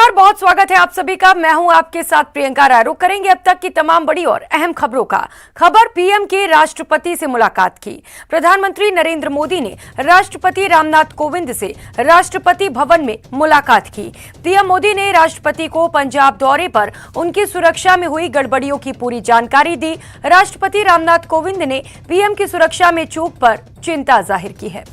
नमस्कार, बहुत स्वागत है आप सभी का। मैं हूं आपके साथ प्रियंका राय। रुक करेंगे अब तक की तमाम बड़ी और अहम खबरों का। खबर पीएम की राष्ट्रपति से मुलाकात की। प्रधानमंत्री नरेंद्र मोदी ने राष्ट्रपति रामनाथ कोविंद से राष्ट्रपति भवन में मुलाकात की। पीएम मोदी ने राष्ट्रपति को पंजाब दौरे पर उनकी सुरक्षा में हुई गड़बड़ियों की पूरी जानकारी दी। राष्ट्रपति रामनाथ कोविंद ने पीएम की सुरक्षा में चूक पर चिंता जाहिर की है।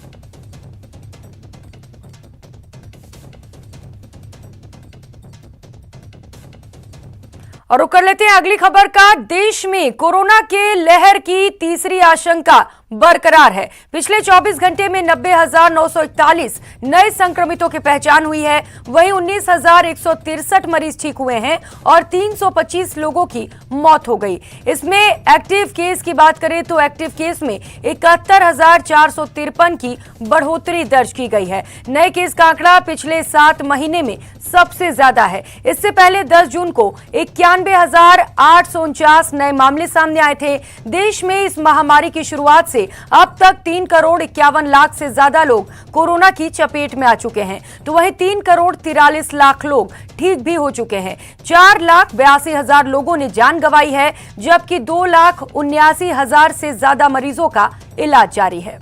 और रुक कर लेते हैं अगली खबर का। देश में कोरोना के लहर की तीसरी आशंका बरकरार है। पिछले 24 घंटे में 90,941 नए संक्रमितों की पहचान हुई है। वहीं 19,163 मरीज ठीक हुए हैं और 325 लोगों की मौत हो गई। इसमें एक्टिव केस की बात करें तो एक्टिव केस में 71,453 की बढ़ोतरी दर्ज की गई है। नए केस का आंकड़ा पिछले 7 महीने में सबसे ज्यादा है। इससे पहले 10 जून को 91,849 नए मामले सामने आए थे। देश में इस महामारी की शुरुआत से अब तक 3 करोड़ 51 लाख से ज्यादा लोग कोरोना की चपेट में आ चुके हैं, तो वहीं 3 करोड़ 43 लाख लोग ठीक भी हो चुके हैं। 4,82,000 लोगों ने जान गंवाई है, जबकि 2,79,000 से ज्यादा मरीजों का इलाज जारी है।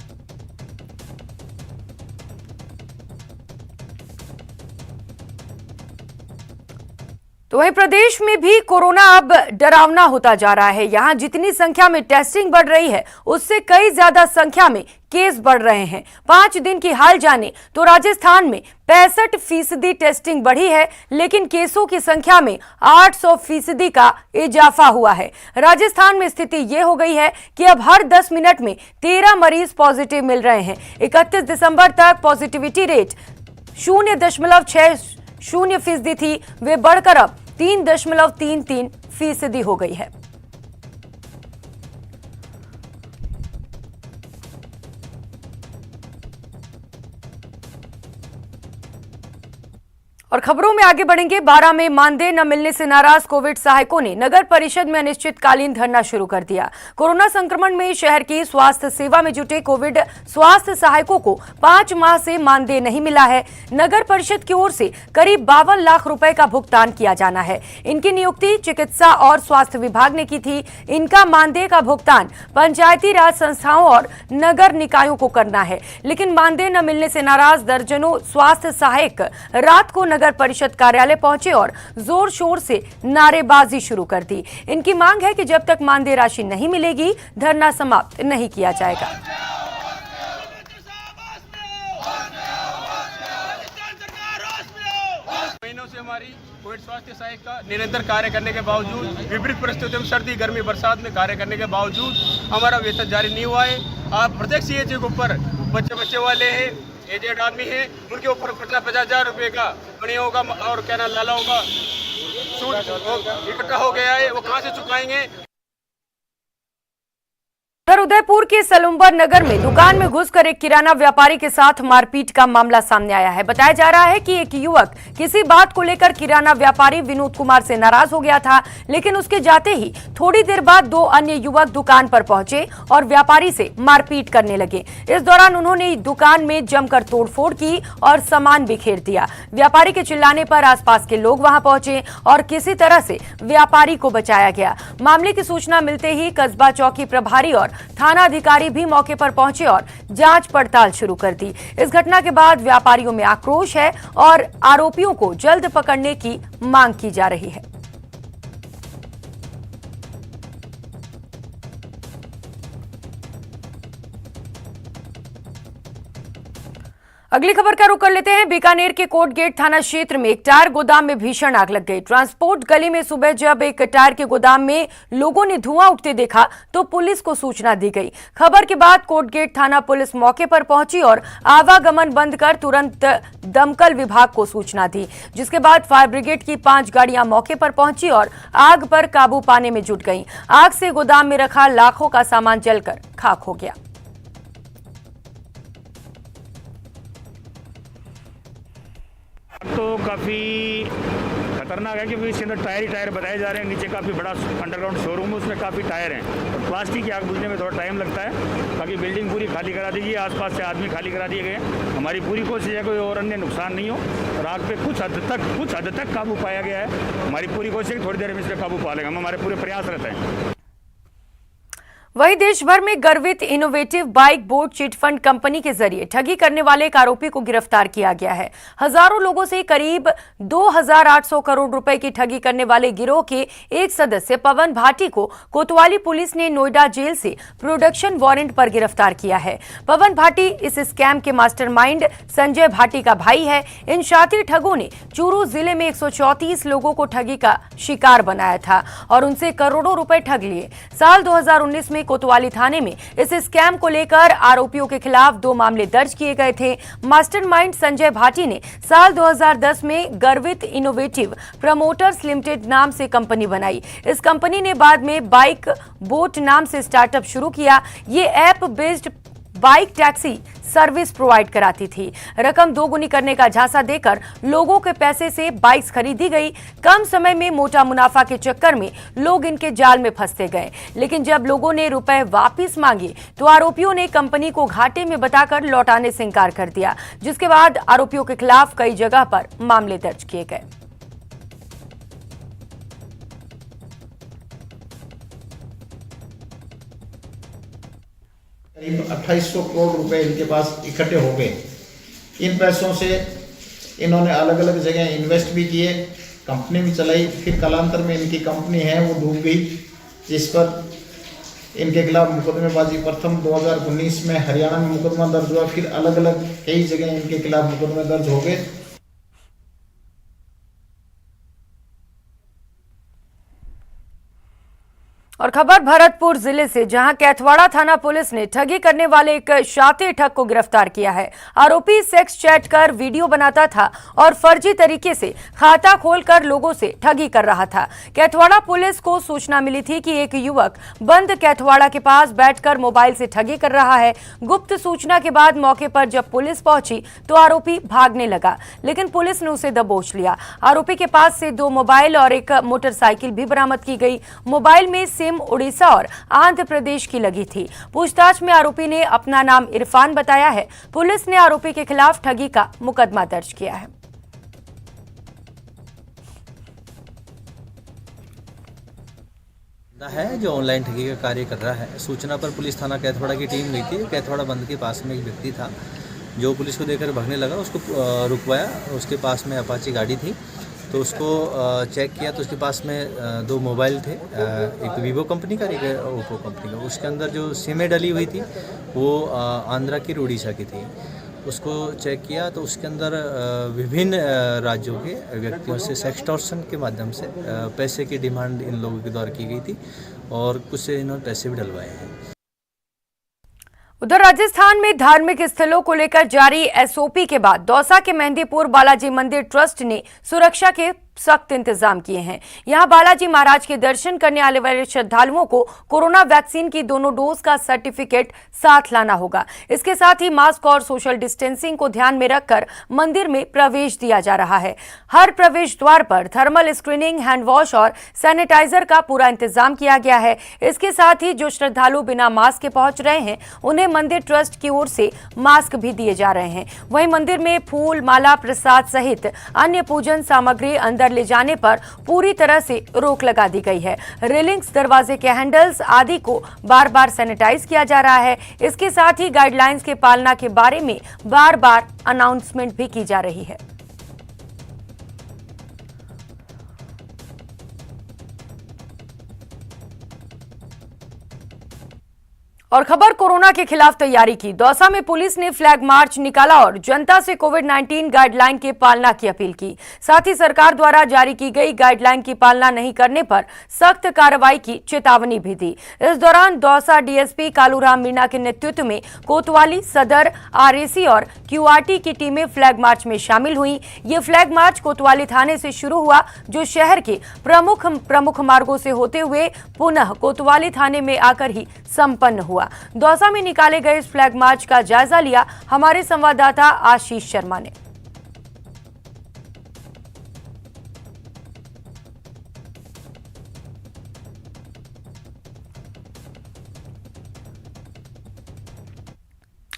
तो वहीं प्रदेश में भी कोरोना अब डरावना होता जा रहा है। यहां जितनी संख्या में टेस्टिंग बढ़ रही है, उससे कई ज्यादा संख्या में केस बढ़ रहे हैं। 5 दिन की हाल जाने तो राजस्थान में 65% टेस्टिंग बढ़ी है, लेकिन केसों की संख्या में 800% का इजाफा हुआ है। राजस्थान में स्थिति यह हो गई है कि अब हर 10 मिनट में 13 मरीज पॉजिटिव मिल रहे हैं। 31 दिसंबर तक पॉजिटिविटी रेट 0.60% थी, वे बढ़कर अब 3.33% हो गई है। और खबरों में आगे बढ़ेंगे। 12 में मानदेय न मिलने से नाराज कोविड सहायकों ने नगर परिषद में अनिश्चितकालीन धरना शुरू कर दिया। कोरोना संक्रमण में शहर की स्वास्थ्य सेवा में जुटे कोविड स्वास्थ्य सहायकों को 5 माह से मानदेय नहीं मिला है। नगर परिषद की ओर से करीब 52 लाख रुपए का भुगतान किया जाना है। इनकी नियुक्ति चिकित्सा और स्वास्थ्य विभाग ने की थी। इनका मानदेय का भुगतान पंचायती राज संस्थाओं और नगर निकायों को करना है, लेकिन मानदेय न मिलने से नाराज दर्जनों स्वास्थ्य सहायक रात को नगर परिषद कार्यालय पहुंचे और जोर शोर से नारेबाजी शुरू कर दी। इनकी मांग है कि जब तक मानदेय राशि नहीं मिलेगी, धरना समाप्त नहीं किया जाएगा। महीनों से हमारी कोविड स्वास्थ्य सहायक का निरंतर कार्य करने के बावजूद, विपरीत परिस्थितियों में सर्दी गर्मी बरसात में कार्य करने के बावजूद हमारा वेतन जारी नहीं हुआ है। आप प्रत्येक सीएचसी के ऊपर बच्चे वाले हैं, एजेड आदमी है, उनके ऊपर 50,000 रुपए का बनियों का और क्या नाम लालाओं का सूट इकट्ठा हो गया है। वो कहाँ से चुकाएंगे? उधर उदयपुर के सलूम्बर नगर में दुकान में घुसकर एक किराना व्यापारी के साथ मारपीट का मामला सामने आया है। बताया जा रहा है कि एक युवक किसी बात को लेकर किराना व्यापारी विनोद कुमार से नाराज हो गया था, लेकिन उसके जाते ही थोड़ी देर बाद 2 अन्य युवक दुकान पर पहुंचे और व्यापारी से मारपीट करने लगे। इस दौरान उन्होंने दुकान में जमकर तोड़फोड़ की और सामान बिखेर दिया। व्यापारी के चिल्लाने पर आसपास के लोग वहां पहुंचे और किसी तरह से व्यापारी को बचाया गया। मामले की सूचना मिलते ही कस्बा चौकी प्रभारी और थाना अधिकारी भी मौके पर पहुंचे और जांच पड़ताल शुरू कर दी। इस घटना के बाद व्यापारियों में आक्रोश है और आरोपियों को जल्द पकड़ने की मांग की जा रही है। अगली खबर का रुख कर लेते हैं। बीकानेर के कोट गेट थाना क्षेत्र में एक टायर गोदाम में भीषण आग लग गई। ट्रांसपोर्ट गली में सुबह जब एक टायर के गोदाम में लोगों ने धुआं उठते देखा तो पुलिस को सूचना दी गई। खबर के बाद कोट गेट थाना पुलिस मौके पर पहुंची और आवागमन बंद कर तुरंत दमकल विभाग को सूचना दी, जिसके बाद फायर ब्रिगेड की 5 गाड़ियां मौके पर पहुंची और आग पर काबू पाने में जुट गई। आग से गोदाम में रखा लाखों का सामान जलकर खाक हो गया। तो काफ़ी खतरनाक है क्योंकि इसके अंदर टायर ही टायर बताए जा रहे हैं। नीचे काफ़ी बड़ा अंडरग्राउंड शोरूम है, उसमें काफ़ी टायर हैं और प्लास्टिक की आग बुझने में थोड़ा टाइम लगता है। बाकी बिल्डिंग पूरी खाली करा दी गई, आसपास से आदमी खाली करा दिए गए हैं। हमारी पूरी कोशिश है कोई और अन्य नुकसान नहीं हो और आग पे कुछ हद तक काबू पाया गया है। हमारी पूरी कोशिश है थोड़ी देर में इस पर काबू पा लेंगे, हम हमारे पूरे प्रयास रहते हैं। वहीं देश भर में गर्वित innovative bike boat chit fund company के जरिए ठगी करने वाले एक आरोपी को गिरफ्तार किया गया है। हजारों लोगों से करीब 2,800 करोड़ रुपए की ठगी करने वाले गिरोह के एक सदस्य पवन भाटी को कोतवाली पुलिस ने नोएडा जेल से प्रोडक्शन वारंट पर गिरफ्तार किया है। पवन भाटी इस स्कैम के मास्टरमाइंड संजय भाटी का भाई है। इन शातिर ठगों ने चूरू जिले में 134 लोगों को ठगी का शिकार बनाया था और उनसे करोड़ों रुपए ठग लिए। साल 2019 में कोतवाली थाने में इस स्कैम को लेकर आरोपियों के खिलाफ 2 मामले दर्ज किए गए थे। मास्टरमाइंड संजय भाटी ने साल 2010 में गर्वित इनोवेटिव प्रमोटर्स लिमिटेड नाम से कंपनी बनाई। इस कंपनी ने बाद में बाइक बोट नाम से स्टार्टअप शुरू किया। ये app based bike taxi service provide कराती थी। रकम दोगुनी करने का झांसा देकर लोगों के पैसे से बाइक्स खरीदी गई। कम समय में मोटा मुनाफा के चक्कर में लोग इनके जाल में फंसते गए, लेकिन जब लोगों ने रुपए वापस मांगे तो आरोपियों ने कंपनी को घाटे में बताकर लौटाने से इंकार कर दिया, जिसके बाद आरोपियों के खिलाफ कई जगह पर मामले दर्ज किए गए। करीब 2800 करोड़ रुपए इनके पास इकट्ठे हो गए। इन पैसों से इन्होंने अलग अलग जगह इन्वेस्ट भी किए, कंपनी भी चलाई। फिर कालांतर में इनकी कंपनी है वो डूब गई, जिस पर इनके खिलाफ मुकदमेबाजी प्रथम 2019 में हरियाणा में मुकदमा दर्ज हुआ। फिर अलग अलग कई जगह इनके खिलाफ मुकदमे दर्ज हो गए। और खबर भरतपुर जिले से, जहां कैथवाड़ा थाना पुलिस ने ठगी करने वाले एक शातिर ठग को गिरफ्तार किया है। आरोपी सेक्स चैट कर वीडियो बनाता था और फर्जी तरीके से खाता खोलकर लोगों से ठगी कर रहा था। कैथवाड़ा पुलिस को सूचना मिली थी कि एक युवक बंद कैथवाड़ा के पास बैठकर मोबाइल से ठगी कर रहा है। गुप्त सूचना के बाद मौके पर जब पुलिस पहुंची तो आरोपी भागने लगा, लेकिन पुलिस ने उसे दबोच लिया। आरोपी के पास से 2 मोबाइल और एक मोटरसाइकिल भी बरामद की गई। मोबाइल में सिम उड़ीसा और आंध्र प्रदेश की लगी थी। पूछताछ में आरोपी ने अपना नाम इरफान बताया है। पुलिस ने आरोपी के खिलाफ ठगी का मुकदमा दर्ज किया है। है जो ऑनलाइन ठगी का कार्य कर रहा है। सूचना पर पुलिस थाना कैथवाड़ा की टीम गई थी। कैथवाड़ा बंद के पास में एक व्यक्ति था जो पुलिस को देखकर भागने लगा। उसको रुकवाया। उसके पास में अपाची गाड़ी थी तो उसको चेक किया तो उसके पास में 2 मोबाइल थे, एक वीवो कंपनी का, एक ओप्पो कंपनी का। उसके अंदर जो सिमें डली हुई थी वो आंध्रा की उड़ीसा की थी। उसको चेक किया तो उसके अंदर विभिन्न राज्यों के व्यक्तियों से सेक्सटॉर्शन के माध्यम से पैसे की डिमांड इन लोगों के द्वारा की गई थी और कुछ से इन्होंने पैसे भी डलवाए हैं। उधर राजस्थान में धार्मिक स्थलों को लेकर जारी एसओपी के बाद दौसा के मेहंदीपुर बालाजी मंदिर ट्रस्ट ने सुरक्षा के सख्त इंतजाम किए हैं। यहां बालाजी महाराज के दर्शन करने आने वाले श्रद्धालुओं को कोरोना वैक्सीन की दोनों डोज का सर्टिफिकेट साथ लाना होगा। इसके साथ ही मास्क और सोशल डिस्टेंसिंग को ध्यान में रखकर मंदिर में प्रवेश दिया जा रहा है। हर प्रवेश द्वार पर थर्मल स्क्रीनिंग, हैंड वॉश और सैनिटाइजर का पूरा इंतजाम किया गया है। इसके साथ ही जो श्रद्धालु बिना मास्क के पहुंच रहे हैं उन्हें मंदिर ट्रस्ट की ओर से मास्क भी दिए जा रहे हैं। वहीं मंदिर में फूल, माला, प्रसाद सहित अन्य पूजन सामग्री अंदर ले जाने पर पूरी तरह से रोक लगा दी गई है। रेलिंग्स, दरवाजे के हैंडल्स आदि को बार बार सैनिटाइज किया जा रहा है। इसके साथ ही गाइडलाइंस के पालना के बारे में बार बार अनाउंसमेंट भी की जा रही है। और खबर कोरोना के खिलाफ तैयारी की। दौसा में पुलिस ने फ्लैग मार्च निकाला और जनता से कोविड-19 गाइडलाइन के पालना की अपील की। साथ ही सरकार द्वारा जारी की गई गाइडलाइन की पालना नहीं करने पर सख्त कार्रवाई की चेतावनी भी दी। इस दौरान दौसा डीएसपी कालूराम मीणा के नेतृत्व में कोतवाली, सदर, आरएसी और क्यूआरटी की टीमें फ्लैग मार्च में शामिल हुई। ये फ्लैग मार्च कोतवाली थाने से शुरू हुआ, जो शहर के प्रमुख मार्गों से होते हुए पुनः कोतवाली थाने में आकर ही संपन्न हुआ। दौसा में निकाले गए इस फ्लैग मार्च का जायजा लिया हमारे संवाददाता आशीष शर्मा ने।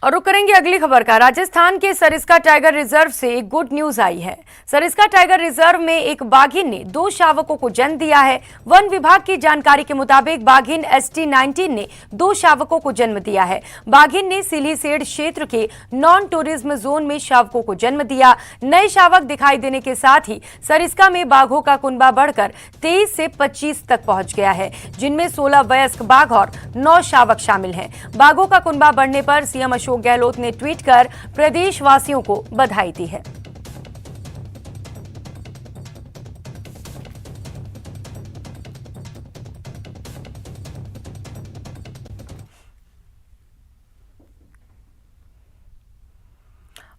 और रुक करेंगे अगली खबर का। राजस्थान के सरिस्का टाइगर रिजर्व से एक गुड न्यूज आई है। सरिस्का टाइगर रिजर्व में एक बाघिन ने 2 शावकों को जन्म दिया है। वन विभाग की जानकारी के मुताबिक बाघिन ST19 ने 2 शावकों को जन्म दिया है। बाघिन ने सिलीसेड क्षेत्र के नॉन टूरिज्म जोन में शावकों को जन्म दिया। नए शावक दिखाई देने के साथ ही सरिस्का में बाघों का कुनबा बढ़कर 23 से 25 तक पहुंच गया है, जिनमें 16 वयस्क बाघ और 9 शावक शामिल हैं। बाघों का कुनबा बढ़ने पर सीएम अशोक गहलोत ने ट्वीट कर प्रदेशवासियों को बधाई दी है।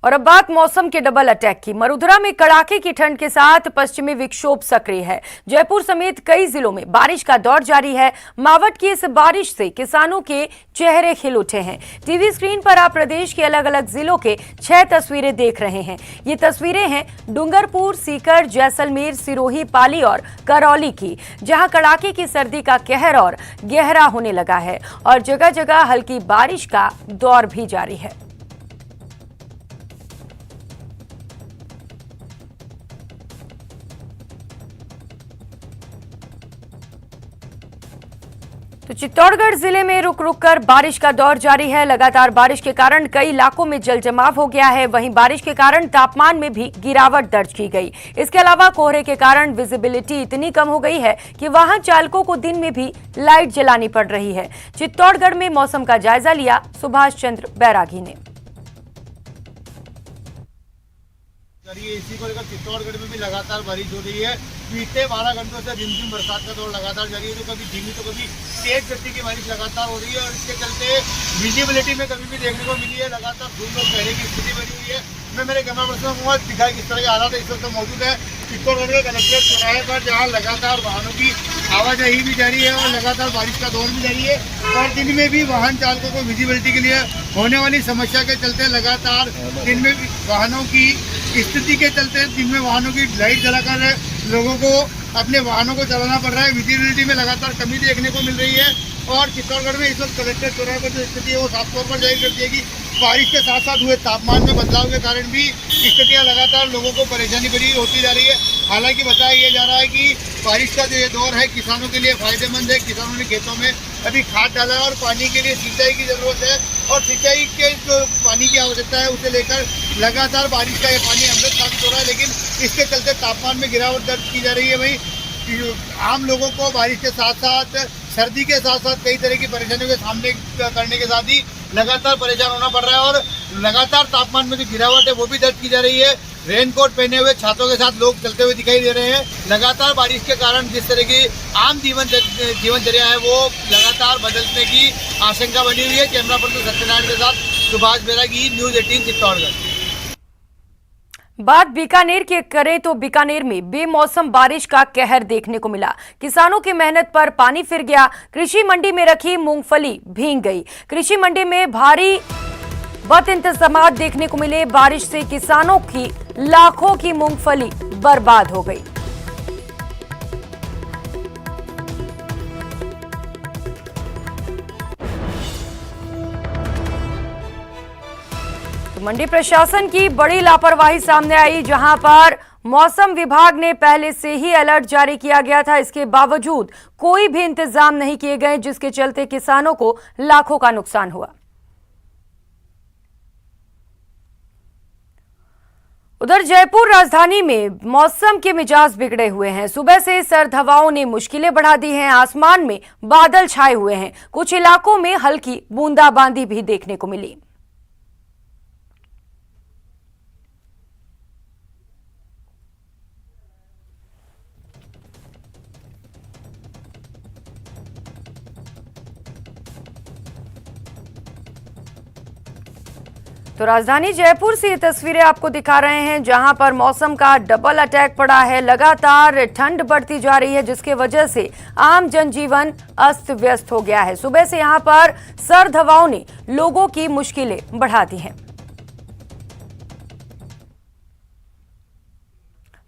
और अब बात मौसम के डबल अटैक की। मरुधरा में कड़ाके की ठंड के साथ पश्चिमी विक्षोभ सक्रिय है। जयपुर समेत कई जिलों में बारिश का दौर जारी है। मावठ की इस बारिश से किसानों के चेहरे खिल उठे हैं। टीवी स्क्रीन पर आप प्रदेश के अलग अलग जिलों के 6 तस्वीरें देख रहे हैं। ये तस्वीरें हैं डूंगरपुर, सीकर, जैसलमेर, सिरोही, पाली और करौली की, जहां कड़ाके की सर्दी का कहर और गहरा होने लगा है और जगह जगह हल्की बारिश का दौर भी जारी है। तो चित्तौड़गढ़ जिले में रुक रुक कर बारिश का दौर जारी है। लगातार बारिश के कारण कई इलाकों में जल जमाव हो गया है। वहीं बारिश के कारण तापमान में भी गिरावट दर्ज की गई। इसके अलावा कोहरे के कारण विजिबिलिटी इतनी कम हो गई है कि वाहन चालकों को दिन में भी लाइट जलानी पड़ रही है। चित्तौड़गढ़ में मौसम का जायजा लिया सुभाष चंद्र बैरागी ने। इसी को लेकर चित्तौड़गढ़ में भी लगातार बारिश हो रही है। बीते 12 घंटों से रिमझिम बरसात का दौर लगातार जारी है। तो कभी धीमी तो कभी तेज गति की बारिश लगातार हो रही है और इसके चलते विजिबिलिटी में कभी भी देखने को मिली है। लगातार धूल और कोहरे की स्थिति बनी हुई है। मैं मेरे कैमरा पर्सन को दिखाई किस तरह के हालात इस वक्त मौजूद है चित्तौड़गढ़ के कलेक्ट्रेट चौराहे पर, जहाँ लगातार वाहनों की आवाजाही भी जारी है और लगातार बारिश का दौर भी जारी है। और दिन में भी वाहन चालकों को विजिबिलिटी के लिए होने वाली समस्या के चलते लगातार दिन में वाहनों की स्थिति के चलते दिन में वाहनों की लाइट जलाकर लोगों को अपने वाहनों को चलाना पड़ रहा है। विजिबिलिटी में लगातार कमी देखने को मिल रही है और चित्तौड़गढ़ में इस वक्त कलेक्टर चौराहे पर जो स्थिति है वो साफ तौर पर जाहिर कर दी है कि बारिश के साथ साथ हुए तापमान में बदलाव के कारण भी स्थितियाँ लगातार लोगों को परेशानी भरी होती जा रही है। हालांकि बताया यह जा रहा है कि बारिश का जो ये दौर है किसानों के लिए फायदेमंद है। किसानों ने खेतों में अभी खाद डाला है और पानी के लिए सिंचाई की जरूरत है और सिंचाई के जो पानी की आवश्यकता है उसे लेकर लगातार बारिश का ये पानी अमृत साबित हो रहा है। लेकिन इसके चलते तापमान में गिरावट दर्ज की जा रही है। वहीं आम लोगों को बारिश के साथ साथ सर्दी के साथ साथ कई तरह की परेशानियों के सामने करने के साथ ही लगातार परेशान होना पड़ रहा है और लगातार तापमान में जो गिरावट है वो भी दर्ज की जा रही है। रेनकोट पहने हुए छात्रों के साथ लोग चलते हुए दिखाई दे रहे हैं। लगातार बारिश के कारण जिस तरह की आम जीवनचर्या है वो लगातार बदलने की आशंका बनी हुई है। कैमरा पर्सन सत्यनारायण के साथ सुभाष बैरागी, न्यूज़ 18 चित्तौड़गढ़। बात बीकानेर की करें तो बीकानेर में बेमौसम बारिश का कहर देखने को मिला। किसानों की मेहनत पर पानी फिर गया। कृषि मंडी में रखी मूंगफली भीग गई। कृषि मंडी में भारी बदइंतजामात देखने को मिले। बारिश से किसानों की लाखों की मूंगफली बर्बाद हो गई। तो मंडी प्रशासन की बड़ी लापरवाही सामने आई, जहां पर मौसम विभाग ने पहले से ही अलर्ट जारी किया गया था। इसके बावजूद कोई भी इंतजाम नहीं किए गए, जिसके चलते किसानों को लाखों का नुकसान हुआ। उधर जयपुर राजधानी में मौसम के मिजाज बिगड़े हुए हैं। सुबह से सर्द हवाओं ने मुश्किलें बढ़ा दी हैं। आसमान में बादल छाए हुए हैं। कुछ इलाकों में हल्की बूंदाबांदी भी देखने को मिली। तो राजधानी जयपुर से ये तस्वीरें आपको दिखा रहे हैं, जहां पर मौसम का डबल अटैक पड़ा है। लगातार ठंड बढ़ती जा रही है, जिसके वजह से आम जनजीवन अस्त व्यस्त हो गया है। सुबह से यहां पर सर्द हवाओं ने लोगों की मुश्किलें बढ़ा दी हैं।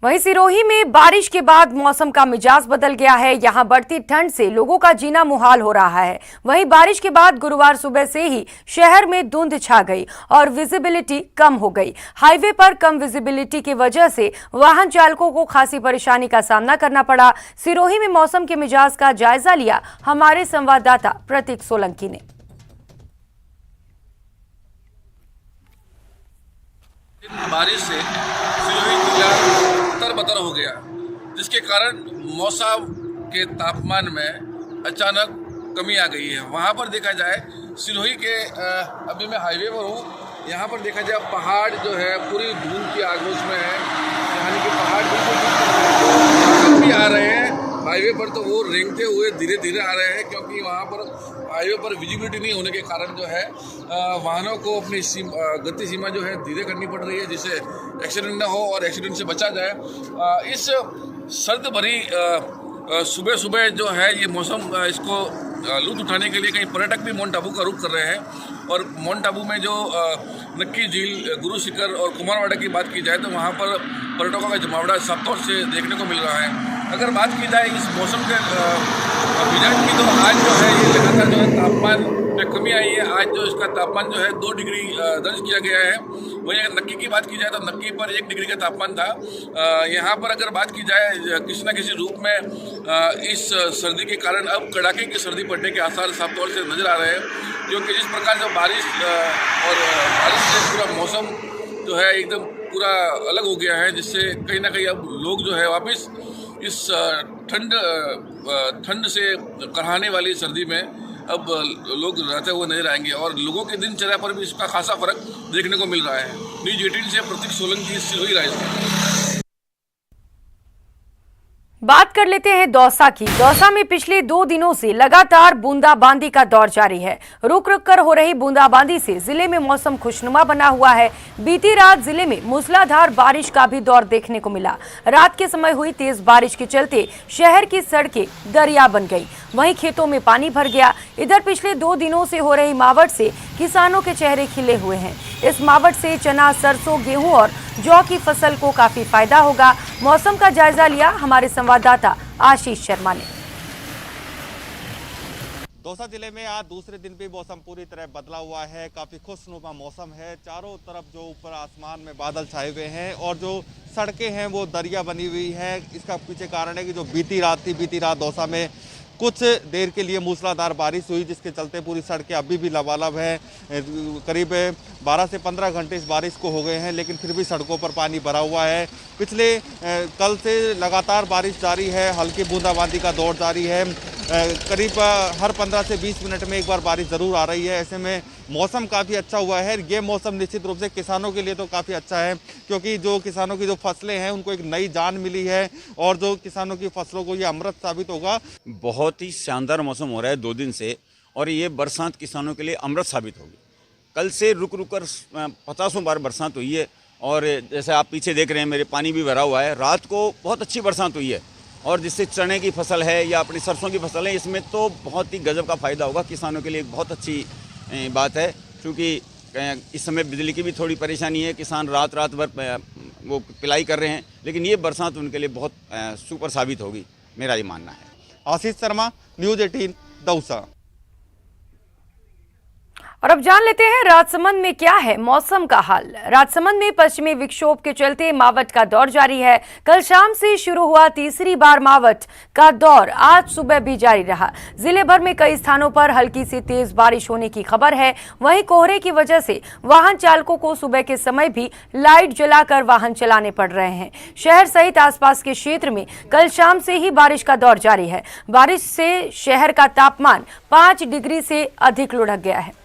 वहीं सिरोही में बारिश के बाद मौसम का मिजाज बदल गया है। यहां बढ़ती ठंड से लोगों का जीना मुहाल हो रहा है। वहीं बारिश के बाद गुरुवार सुबह से ही शहर में धुंध छा गई और विजिबिलिटी कम हो गई। हाईवे पर कम विजिबिलिटी की वजह से वाहन चालकों को खासी परेशानी का सामना करना पड़ा। सिरोही में मौसम के मिजाज का जायजा लिया हमारे संवाददाता प्रतीक सोलंकी ने। बारिश से सिरोही जिला तरबतर हो गया, जिसके कारण मौसम के तापमान में अचानक कमी आ गई है। वहाँ पर देखा जाए सिरोही के अभी मैं हाईवे पर हूँ, यहाँ पर देखा जाए पहाड़ जो है पूरी धूल की आगोश में है, यानी कि पहाड़ बिल्कुल भी आ रहे हैं हाईवे पर, तो वो रेंगते हुए धीरे धीरे आ रहे हैं, क्योंकि वहाँ पर हाईवे पर विजिबिलिटी नहीं होने के कारण जो है वाहनों को अपनी गति सीमा जो है धीरे करनी पड़ रही है, जिससे एक्सीडेंट न हो और एक्सीडेंट से बचा जाए। इस सर्द भरी सुबह सुबह जो है ये मौसम इसको लुत्फ उठाने के लिए कई पर्यटक भी माउंट आबू का रुख कर रहे हैं। और माउंट आबू में जो नक्की झील, गुरु शिखर और कुमारवाड़ा की बात की जाए तो वहाँ पर पर्यटकों का जमावड़ा साफ तौर से देखने को मिल रहा है। अगर बात की जाए इस मौसम के मिजाज की, तो आज जो है ये लगातार जो है तापमान में कमी आई है। आज जो इसका तापमान जो है 2 डिग्री दर्ज किया गया है। वहीं अगर नक्की की बात की जाए तो नक्की पर 1 डिग्री का तापमान था। यहाँ पर अगर बात की जाए किसी न किसी रूप में इस सर्दी के कारण अब कड़ाके की सर्दी पड़ने के आसार साफ तौर से नजर आ रहे हैं, क्योंकि जिस प्रकार से बारिश से पूरा मौसम जो है एकदम पूरा अलग हो गया है, जिससे कहीं ना कहीं अब लोग जो है वापस इस ठंड से कराहने वाली सर्दी में अब लोग रहते हुए नजर आएंगे और लोगों की दिनचर्या पर भी इसका खासा फर्क देखने को मिल रहा है। न्यूज़ 18 से प्रतीक सोलंकी, सिरोही, राजस्थान। बात कर लेते हैं दौसा की। दौसा में पिछले 2 दिनों से लगातार बूंदाबांदी का दौर जारी है। रुक रुक कर हो रही बूंदाबांदी से जिले में मौसम खुशनुमा बना हुआ है। बीती रात जिले में मूसलाधार बारिश का भी दौर देखने को मिला। रात के समय हुई तेज बारिश के चलते शहर की सड़कें दरिया बन गई, वहीं खेतों में पानी भर गया। इधर पिछले 2 दिनों से हो रही मावठ से किसानों के चेहरे खिले हुए हैं। इस मावठ से चना, सरसों, गेहूं और जौ की फसल को काफी फायदा होगा। मौसम का जायजा लिया हमारे संवाददाता आशीष शर्मा ने। दौसा जिले में आज दूसरे दिन भी मौसम पूरी तरह बदला हुआ है। काफी खुशनुमा मौसम है। चारों तरफ जो ऊपर आसमान में बादल छाए हुए हैं और जो सड़कें हैं वो दरिया बनी हुई है। इसका पीछे कारण है कि जो बीती रात दौसा में कुछ देर के लिए मूसलाधार बारिश हुई, जिसके चलते पूरी सड़कें अभी भी लबालब हैं। करीब 12 से 15 घंटे इस बारिश को हो गए हैं, लेकिन फिर भी सड़कों पर पानी भरा हुआ है। पिछले कल से लगातार बारिश जारी है, हल्की बूंदाबांदी का दौर जारी है। करीब हर 15 से 20 मिनट में एक बार बारिश ज़रूर आ रही है। ऐसे में मौसम काफ़ी अच्छा हुआ है। ये मौसम निश्चित रूप से किसानों के लिए तो काफ़ी अच्छा है, क्योंकि जो किसानों की जो फसलें हैं उनको एक नई जान मिली है और जो किसानों की फसलों को ये अमृत साबित होगा। बहुत ही शानदार मौसम हो रहा है 2 दिन से, और ये बरसात किसानों के लिए अमृत साबित होगी। कल से रुक रुक कर 50 बार बरसात हुई है, और जैसे आप पीछे देख रहे हैं मेरे पानी भी भरा हुआ है। रात को बहुत अच्छी बरसात हुई है, और जिससे चने की फसल है या अपनी सरसों की फसल है, इसमें तो बहुत ही गजब का फ़ायदा होगा किसानों के लिए। एक बहुत अच्छी बात है, क्योंकि इस समय बिजली की भी थोड़ी परेशानी है। किसान रात भर वो पिलाई कर रहे हैं, लेकिन ये बरसात उनके लिए बहुत सुपर साबित होगी, मेरा ये मानना है। आशीष शर्मा, न्यूज़ 18, दौसा। और अब जान लेते हैं राजसमंद में क्या है मौसम का हाल। राजसमंद में पश्चिमी विक्षोभ के चलते मावठ का दौर जारी है। कल शाम से शुरू हुआ तीसरी बार मावठ का दौर आज सुबह भी जारी रहा। जिले भर में कई स्थानों पर हल्की से तेज बारिश होने की खबर है। वहीं कोहरे की वजह से वाहन चालकों को सुबह के समय भी लाइट जलाकर वाहन चलाने पड़ रहे हैं। शहर सहित आसपास के क्षेत्र में कल शाम से ही बारिश का दौर जारी है। बारिश से शहर का तापमान 5 डिग्री से अधिक लुढ़क गया है।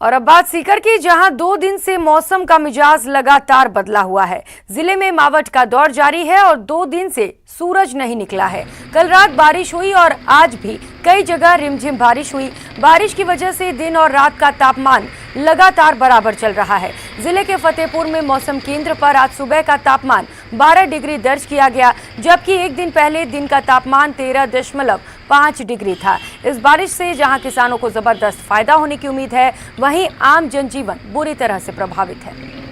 और अब बात सीकर की, जहां 2 दिन से मौसम का मिजाज लगातार बदला हुआ है। जिले में मावठ का दौर जारी है और 2 दिन से सूरज नहीं निकला है। कल रात बारिश हुई और आज भी कई जगह रिमझिम बारिश हुई। बारिश की वजह से दिन और रात का तापमान लगातार बराबर चल रहा है। जिले के फतेहपुर में मौसम केंद्र पर आज सुबह का तापमान 12 डिग्री दर्ज किया गया, जबकि एक दिन पहले दिन का तापमान 13.5 डिग्री था। इस बारिश से जहां किसानों को जबरदस्त फायदा होने की उम्मीद है, वहीं आम जनजीवन बुरी तरह से प्रभावित है।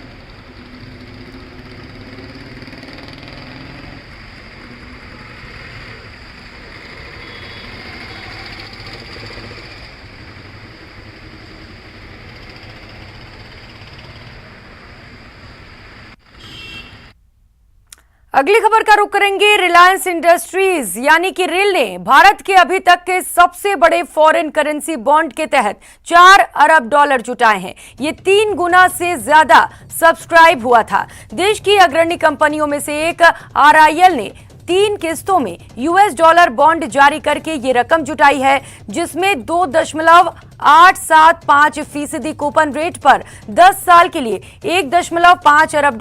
अगली खबर का रुख करेंगे। रिलायंस इंडस्ट्रीज यानी कि रिल ने भारत के अभी तक के सबसे बड़े फॉरेन करेंसी बॉन्ड के तहत $4 अरब जुटाए हैं। ये 3 गुना से ज्यादा सब्सक्राइब हुआ था। देश की अग्रणी कंपनियों में से एक RIL ने 3 किस्तों में $, बॉन्ड जारी करके ये रकम जुटाई है, जिसमें 2.875% कूपन रेट पर 10 साल के लिए $1.5 अरब,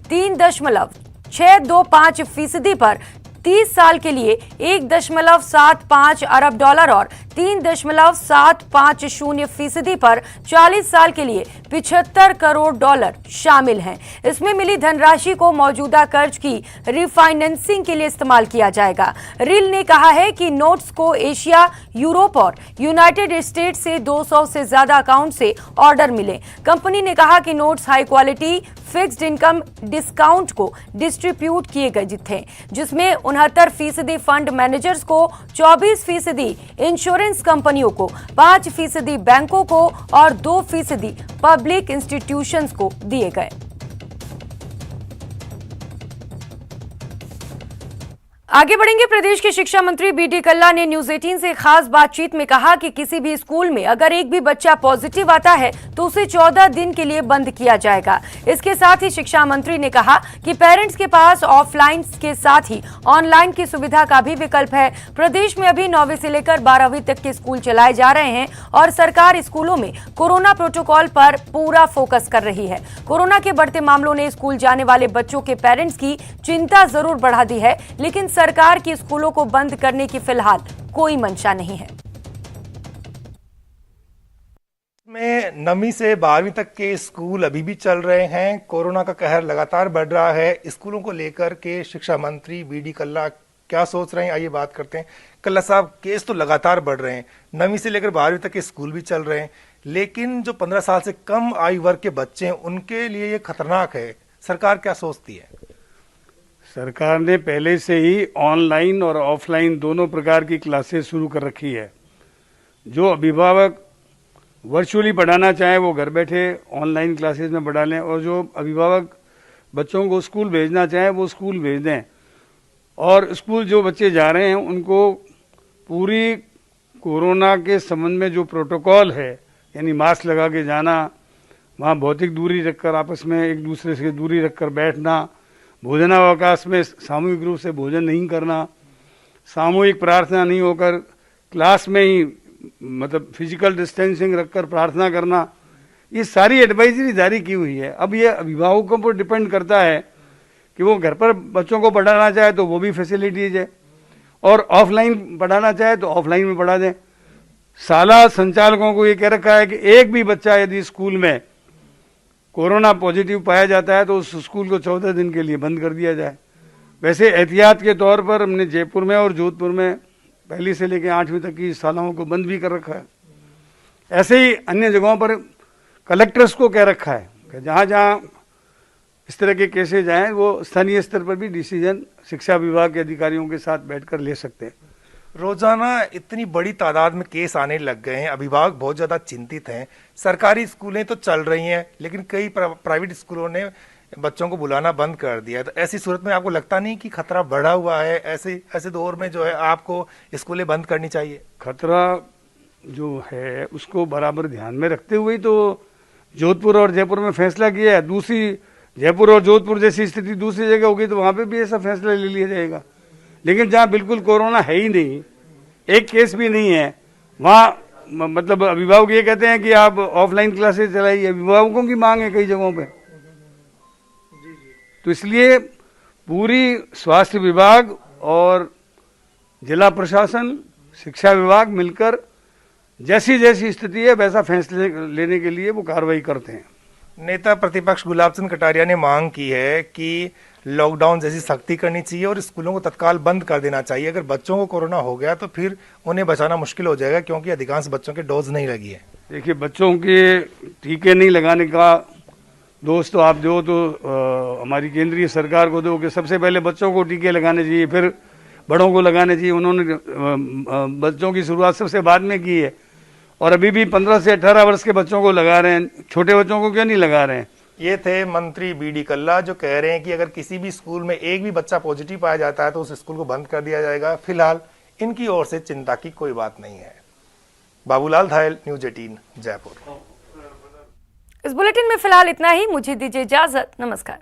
3.625% पर 30 साल के लिए $1.75 अरब और 3.750% पर 40 साल के लिए $75 करोड़ शामिल हैं। इसमें मिली धनराशि को मौजूदा कर्ज की रिफाइनेंसिंग के लिए इस्तेमाल किया जाएगा। रिल ने कहा है कि नोट्स को एशिया, यूरोप और यूनाइटेड स्टेट्स से 200 से ज्यादा अकाउंट से ऑर्डर मिले। कंपनी ने कहा कि notes high quality fixed income discount को डिस्ट्रीब्यूट किए गए थे, जिसमें 69% फंड मैनेजर्स को, 24% इंश्योरेंस कंपनियों को, 5% बैंकों को और 2% पब्लिक इंस्टीट्यूशंस को दिए गए। आगे बढ़ेंगे। प्रदेश के शिक्षा मंत्री BD कल्ला ने न्यूज 18 से खास बातचीत में कहा कि किसी भी स्कूल में अगर एक भी बच्चा पॉजिटिव आता है तो उसे 14 दिन के लिए बंद किया जाएगा। इसके साथ ही शिक्षा मंत्री ने कहा कि पेरेंट्स के पास ऑफलाइन के साथ ही ऑनलाइन की सुविधा का भी विकल्प है। प्रदेश में अभी 9वीं से लेकर 12वीं तक के स्कूल चलाए जा रहे हैं और सरकार स्कूलों में कोरोना प्रोटोकॉल पर पूरा फोकस कर रही है। कोरोना के बढ़ते मामलों ने स्कूल जाने वाले बच्चों के पेरेंट्स की चिंता जरूर बढ़ा दी है, लेकिन सरकार की स्कूलों को बंद करने की फिलहाल कोई मंशा नहीं है। में 9वीं से 12वीं तक के स्कूल अभी भी चल रहे हैं। कोरोना का कहर लगातार बढ़ रहा है। स्कूलों को लेकर के शिक्षा मंत्री BD कल्ला क्या सोच रहे हैं, आइए बात करते हैं। कल्ला साहब, केस तो लगातार बढ़ रहे हैं, 9वीं से लेकर 12वीं तक के स्कूल भी चल रहे हैं, लेकिन जो 15 साल से कम आयु वर्ग के बच्चे हैं उनके लिए ये खतरनाक है। सरकार क्या सोचती है? सरकार ने पहले से ही ऑनलाइन और ऑफलाइन दोनों प्रकार की क्लासेस शुरू कर रखी है। जो अभिभावक वर्चुअली पढ़ाना चाहें वो घर बैठे ऑनलाइन क्लासेस में पढ़ा लें, और जो अभिभावक बच्चों को स्कूल भेजना चाहें वो स्कूल भेज दें। और स्कूल जो बच्चे जा रहे हैं उनको पूरी कोरोना के संबंध में जो प्रोटोकॉल है, यानी मास्क लगा के जाना, वहाँ भौतिक दूरी रखकर आपस में एक दूसरे से दूरी रखकर बैठना, भोजनावकाश में सामूहिक रूप से भोजन नहीं करना, सामूहिक प्रार्थना नहीं होकर क्लास में ही मतलब फिजिकल डिस्टेंसिंग रखकर प्रार्थना करना, ये सारी एडवाइजरी जारी की हुई है। अब ये अभिभावकों पर डिपेंड करता है कि वो घर पर बच्चों को पढ़ाना चाहे तो वो भी फैसिलिटीज है, और ऑफलाइन पढ़ाना चाहे तो ऑफलाइन में पढ़ा दें। शाला संचालकों को ये कह रखा है कि एक भी बच्चा यदि स्कूल में कोरोना पॉजिटिव पाया जाता है तो उस स्कूल को 14 दिन के लिए बंद कर दिया जाए। वैसे एहतियात के तौर पर हमने जयपुर में और जोधपुर में 1ली से लेकर 8वीं तक की शालाओं को बंद भी कर रखा है। ऐसे ही अन्य जगहों पर कलेक्टर्स को कह रखा है कि जहाँ जहाँ इस तरह के केसेज आए वो स्थानीय स्तर पर भी डिसीजन शिक्षा विभाग के अधिकारियों के साथ बैठकर ले सकते हैं। रोजाना इतनी बड़ी तादाद में केस आने लग गए हैं, अभिभावक बहुत ज्यादा चिंतित हैं। सरकारी स्कूलें तो चल रही हैं, लेकिन कई प्राइवेट स्कूलों ने बच्चों को बुलाना बंद कर दिया है। तो ऐसी सूरत में आपको लगता नहीं कि खतरा बढ़ा हुआ है? ऐसे दौर में जो है आपको स्कूलें बंद करनी चाहिए। खतरा जो है उसको बराबर ध्यान में रखते हुए तो जोधपुर और जयपुर में फैसला किया है। दूसरी जयपुर और जोधपुर जैसी स्थिति दूसरी जगह होगी तो वहाँ पे भी ऐसा फैसला ले लिया जाएगा। लेकिन जहाँ बिल्कुल कोरोना है ही नहीं, एक केस भी नहीं है, वहाँ मतलब अभिभावक ये कहते हैं कि आप ऑफलाइन क्लासेस चलाइए, अभिभावकों की मांग है कई जगहों पे। तो इसलिए पूरी स्वास्थ्य विभाग और जिला प्रशासन, शिक्षा विभाग मिलकर जैसी जैसी स्थिति है वैसा फैसले लेने के लिए वो कार्रवाई करते हैं। नेता प्रतिपक्ष गुलाब चंद कटारिया ने मांग की है कि लॉकडाउन जैसी सख्ती करनी चाहिए और स्कूलों को तत्काल बंद कर देना चाहिए। अगर बच्चों को कोरोना हो गया तो फिर उन्हें बचाना मुश्किल हो जाएगा, क्योंकि अधिकांश बच्चों के डोज नहीं लगी है। देखिए, बच्चों के टीके नहीं लगाने का दोष तो आप दो तो हमारी केंद्रीय सरकार को दो कि सबसे पहले बच्चों को टीके लगाने चाहिए, फिर बड़ों को लगाने चाहिए। उन्होंने बच्चों की शुरुआत सबसे बाद में की है और अभी भी 15 से 18 वर्ष के बच्चों को लगा रहे हैं, छोटे बच्चों को क्यों नहीं लगा रहे हैं। ये थे मंत्री बीडी कल्ला, जो कह रहे हैं कि अगर किसी भी स्कूल में एक भी बच्चा पॉजिटिव पाया जाता है तो उस स्कूल को बंद कर दिया जाएगा। फिलहाल इनकी ओर से चिंता की कोई बात नहीं है। बाबूलाल धायल, न्यूज 18 जयपुर। इस बुलेटिन में फिलहाल इतना ही। मुझे दीजिए इजाजत। नमस्कार।